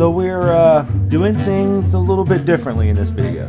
So we're doing things a little bit differently in this video.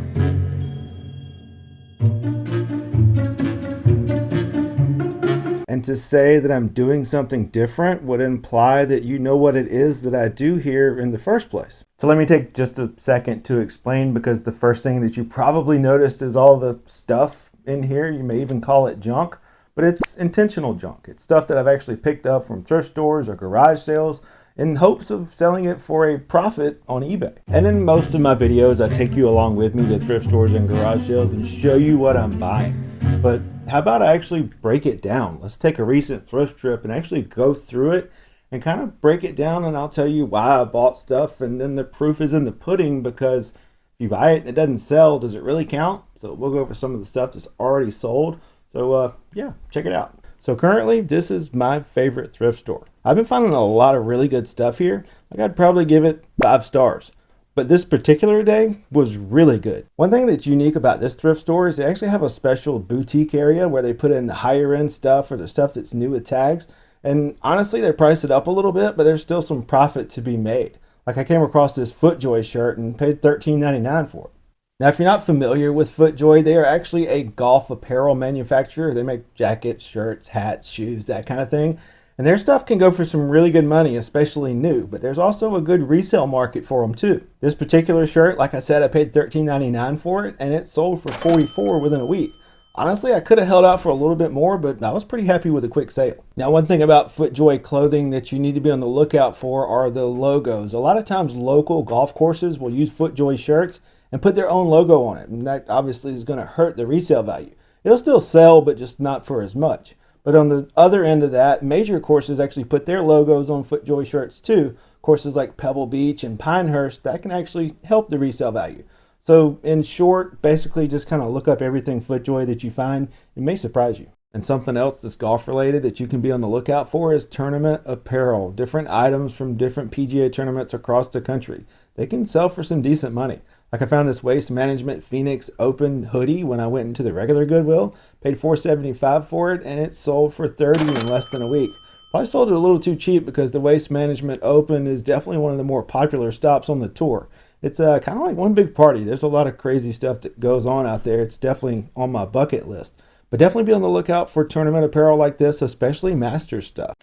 And to say that I'm doing something different would imply that you know what it is that I do here in the first place. So let me take just a second to explain, because the first thing that you probably noticed is all the stuff in here. You may even call it junk, but it's intentional junk. It's stuff that I've actually picked up from thrift stores or garage sales in hopes of selling it for a profit on eBay. And in most of my videos, I take you along with me to thrift stores and garage sales and show you what I'm buying. But how about I actually break it down? Let's take a recent thrift trip and actually go through it and kind of break it down, and I'll tell you why I bought stuff, and then the proof is in the pudding, because if you buy it and it doesn't sell, does it really count? So we'll go over some of the stuff that's already sold. So yeah, check it out. So currently, this is my favorite thrift store. I've been finding a lot of really good stuff here. Like, I'd probably give it 5 stars. But this particular day was really good. One thing that's unique about this thrift store is they actually have a special boutique area where they put in the higher end stuff or the stuff that's new with tags. And honestly, they priced it up a little bit, but there's still some profit to be made. Like, I came across this FootJoy shirt and paid $13.99 for it. Now, if you're not familiar with FootJoy, they are actually a golf apparel manufacturer. They make jackets, shirts, hats, shoes, that kind of thing. And their stuff can go for some really good money, especially new, but there's also a good resale market for them too. This particular shirt, like I said, I paid $13.99 for it, and it sold for $44 within a week. Honestly, I could have held out for a little bit more, but I was pretty happy with a quick sale. Now, one thing about FootJoy clothing that you need to be on the lookout for are the logos. A lot of times local golf courses will use FootJoy shirts and put their own logo on it, and that obviously is going to hurt the resale value. It'll still sell, but just not for as much. But on the other end of that, major courses actually put their logos on FootJoy shirts too. Courses like Pebble Beach and Pinehurst, that can actually help the resale value. So in short, basically just kind of look up everything FootJoy that you find. It may surprise you. And something else that's golf related that you can be on the lookout for is tournament apparel. Different items from different PGA tournaments across the country. They can sell for some decent money. Like, I found this Waste Management Phoenix Open hoodie when I went into the regular Goodwill. Paid $4.75 for it, and it sold for $30 in less than a week. Probably sold it a little too cheap because the Waste Management Open is definitely one of the more popular stops on the tour. It's kind of like one big party. There's a lot of crazy stuff that goes on out there. It's definitely on my bucket list. But definitely be on the lookout for tournament apparel like this, especially Masters stuff.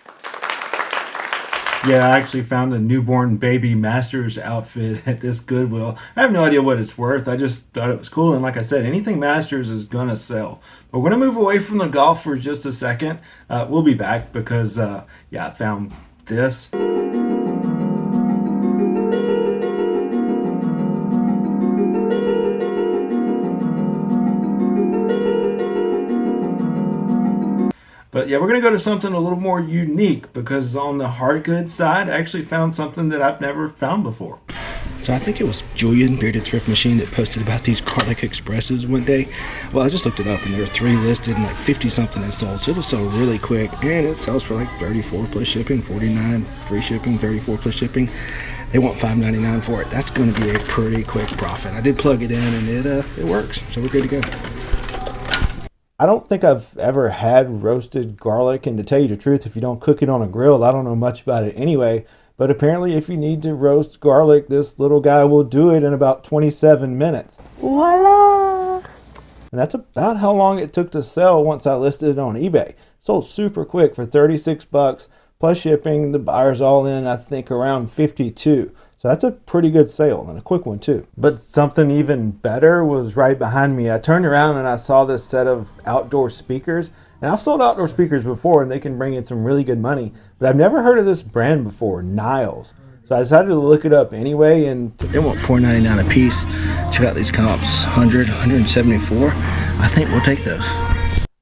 Yeah, I actually found a newborn baby Masters outfit at this Goodwill. I have no idea what it's worth. I just thought it was cool. And like I said, anything Masters is going to sell. But we're going to move away from the golf for just a second. We'll be back because, yeah, I found this. But yeah, we're going to go to something a little more unique, because on the hard goods side, I actually found something that I've never found before. So I think it was Julian, Bearded Thrift Machine, that posted about these garlic expresses one day. Well, I just looked it up, and there were 3 listed and like 50 something that sold. So it'll sell really quick, and it sells for like $34 plus shipping, $49 free shipping, $34 plus shipping. They want $5.99 for it. That's going to be a pretty quick profit. I did plug it in, and it works. So we're good to go. I don't think I've ever had roasted garlic, and to tell you the truth, if you don't cook it on a grill, I don't know much about it anyway. But apparently, if you need to roast garlic, this little guy will do it in about 27 minutes. Voila! And that's about how long it took to sell once I listed it on eBay. Sold super quick for $36 plus shipping. The buyer's all in, I think, around $52. So that's a pretty good sale, and a quick one too. But something even better was right behind me. I turned around and I saw this set of outdoor speakers. And I've sold outdoor speakers before, and they can bring in some really good money. But I've never heard of this brand before, Niles. So I decided to look it up anyway, and they want $4.99 a piece. Check out these comps, 100, 174. I think we'll take those.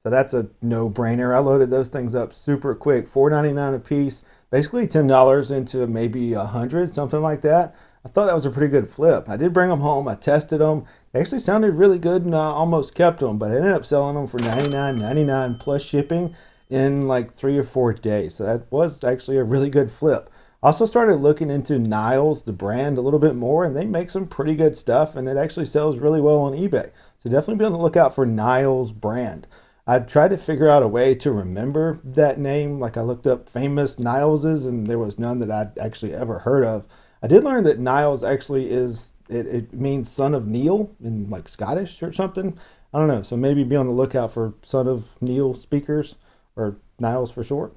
So that's a no-brainer. I loaded those things up super quick, $4.99 a piece. Basically $10 into maybe 100, something like that. I thought that was a pretty good flip. I did bring them home. I tested them. They actually sounded really good, and I almost kept them, but I ended up selling them for $99.99 plus shipping in like 3 or 4 days. So that was actually a really good flip. I also started looking into Niles, the brand, a little bit more, and they make some pretty good stuff, and it actually sells really well on eBay. So definitely be on the lookout for Niles brand. I tried to figure out a way to remember that name. Like I looked up famous Nileses and there was none that I'd actually ever heard of. I did learn that Niles actually it means son of Neil in like Scottish or something. I don't know. So maybe be on the lookout for son of Neil speakers, or Niles for short.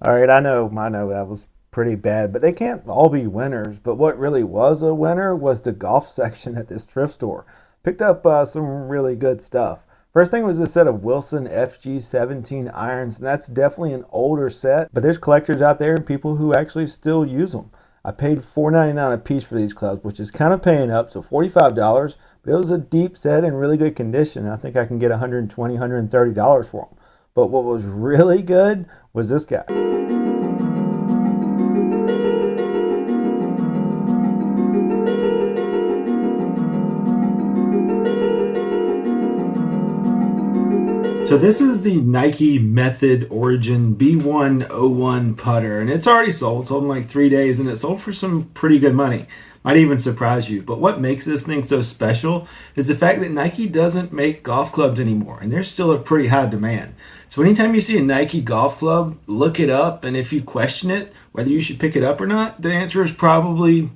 All right, I know that was pretty bad, but they can't all be winners. But what really was a winner was the golf section at this thrift store. Picked up some really good stuff. First thing was a set of Wilson FG17 irons, and that's definitely an older set, but there's collectors out there and people who actually still use them. I paid $4.99 a piece for these clubs, which is kind of paying up, so $45, but it was a deep set in really good condition. I think I can get $120, $130 for them. But what was really good was this guy. So this is the Nike Method Origin B101 putter, and it's already sold. Sold in like 3 days, and it sold for some pretty good money. Might even surprise you. But what makes this thing so special is the fact that Nike doesn't make golf clubs anymore, and there's still a pretty high demand. So anytime you see a Nike golf club, look it up, and if you question it, whether you should pick it up or not, the answer is probably...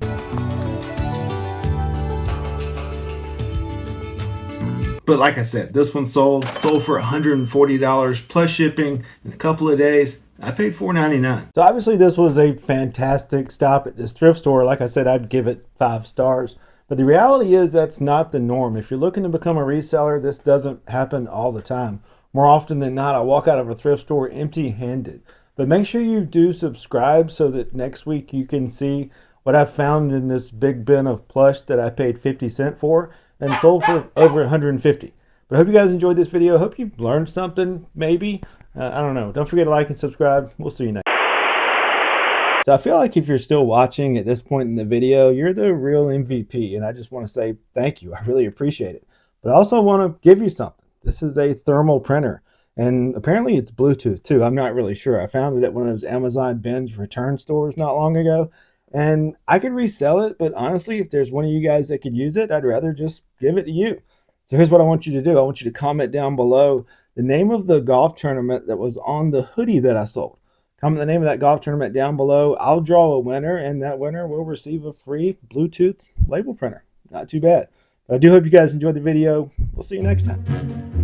But like I said, this one sold for $140 plus shipping in a couple of days. I paid $4.99. So obviously this was a fantastic stop at this thrift store. Like I said, I'd give it 5 stars. But the reality is that's not the norm. If you're looking to become a reseller, this doesn't happen all the time. More often than not, I walk out of a thrift store empty-handed. But make sure you do subscribe so that next week you can see what I found in this big bin of plush that I paid 50 cents for and sold for over 150. But I hope you guys enjoyed this video. I hope you learned something, maybe. I don't know. Don't forget to like and subscribe. We'll see you next. So I feel like if you're still watching at this point in the video, you're the real MVP. And I just want to say thank you. I really appreciate it. But I also want to give you something. This is a thermal printer. And apparently it's Bluetooth too. I'm not really sure. I found it at one of those Amazon bins return stores not long ago. And I could resell it, but honestly, if there's one of you guys that could use it, I'd rather just give it to you. So here's what I want you to do. I want you to comment down below the name of the golf tournament that was on the hoodie that I sold. Comment the name of that golf tournament down below. I'll draw a winner, and that winner will receive a free Bluetooth label printer. Not too bad. But I do hope you guys enjoyed the video. We'll see you next time.